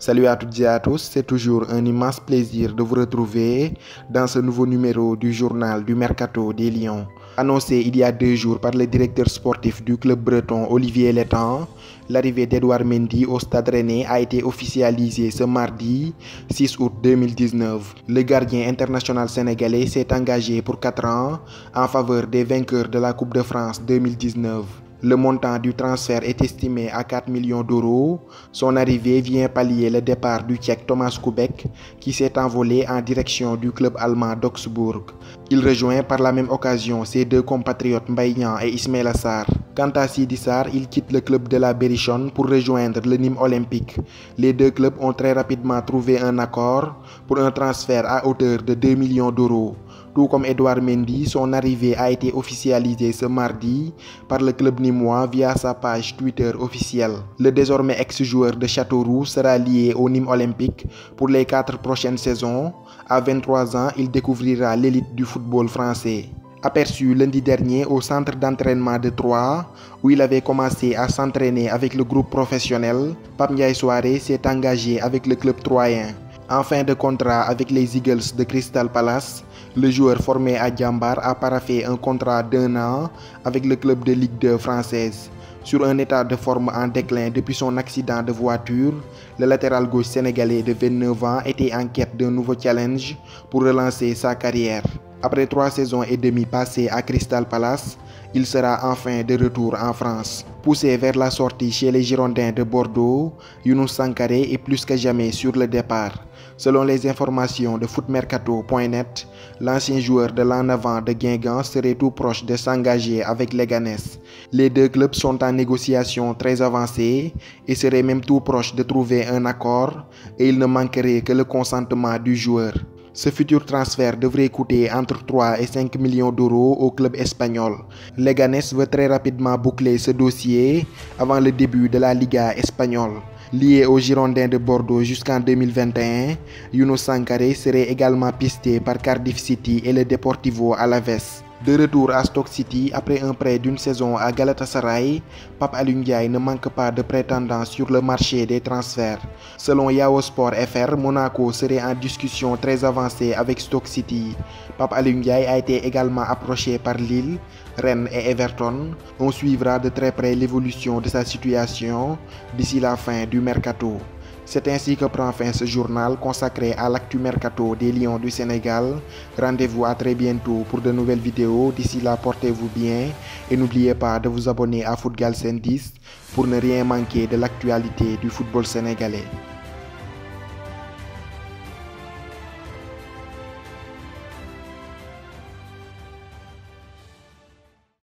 Salut à toutes et à tous, c'est toujours un immense plaisir de vous retrouver dans ce nouveau numéro du journal du Mercato des Lions. Annoncé il y a 2 jours par le directeur sportif du club breton Olivier Létang, l'arrivée d'Edouard Mendy au Stade Rennais a été officialisée ce mardi 6 août 2019. Le gardien international sénégalais s'est engagé pour 4 ans en faveur des vainqueurs de la Coupe de France 2019. Le montant du transfert est estimé à 4 millions d'euros. Son arrivée vient pallier le départ du Tchèque Thomas Koubek qui s'est envolé en direction du club allemand d'Augsbourg. Il rejoint par la même occasion ses deux compatriotes Mbaye Niang et Ismaïla Sarr. Quant à Sidi Sarr, il quitte le club de la Berrichonne pour rejoindre le Nîmes Olympique. Les deux clubs ont très rapidement trouvé un accord pour un transfert à hauteur de 2 millions d'euros. Tout comme Edouard Mendy, son arrivée a été officialisée ce mardi par le club nîmois via sa page Twitter officielle. Le désormais ex-joueur de Châteauroux sera lié au Nîmes Olympique pour les 4 prochaines saisons. À 23 ans, il découvrira l'élite du football français. Aperçu lundi dernier au centre d'entraînement de Troyes, où il avait commencé à s'entraîner avec le groupe professionnel, Pape Ndiaye Souaré s'est engagé avec le club troyen. En fin de contrat avec les Eagles de Crystal Palace, le joueur formé à Diambar a paraphé un contrat d'1 an avec le club de Ligue 2 française. Sur un état de forme en déclin depuis son accident de voiture, le latéral gauche sénégalais de 29 ans était en quête d'un nouveau challenge pour relancer sa carrière. Après 3 saisons et demie passées à Crystal Palace, il sera enfin de retour en France. Poussé vers la sortie chez les Girondins de Bordeaux, Younous Sankaré est plus que jamais sur le départ. Selon les informations de footmercato.net, l'ancien joueur de l'en avant de Guingamp serait tout proche de s'engager avec Leganés. Les deux clubs sont en négociation très avancée et seraient même tout proches de trouver un accord, et il ne manquerait que le consentement du joueur. Ce futur transfert devrait coûter entre 3 et 5 millions d'euros au club espagnol. Leganés veut très rapidement boucler ce dossier avant le début de la Liga espagnole. Lié aux Girondins de Bordeaux jusqu'en 2021, Younous Sankaré serait également pisté par Cardiff City et le Deportivo Alavés. De retour à Stoke City après un prêt d'une saison à Galatasaray, Pape Alioune Ndiaye ne manque pas de prétendants sur le marché des transferts. Selon Yaosport FR, Monaco serait en discussion très avancée avec Stoke City. Pape Alioune Ndiaye a été également approché par Lille, Rennes et Everton. On suivra de très près l'évolution de sa situation d'ici la fin du mercato. C'est ainsi que prend fin ce journal consacré à l'actu mercato des Lions du Sénégal. Rendez-vous à très bientôt pour de nouvelles vidéos. D'ici là, portez-vous bien et n'oubliez pas de vous abonner à Footgalsen 10 pour ne rien manquer de l'actualité du football sénégalais.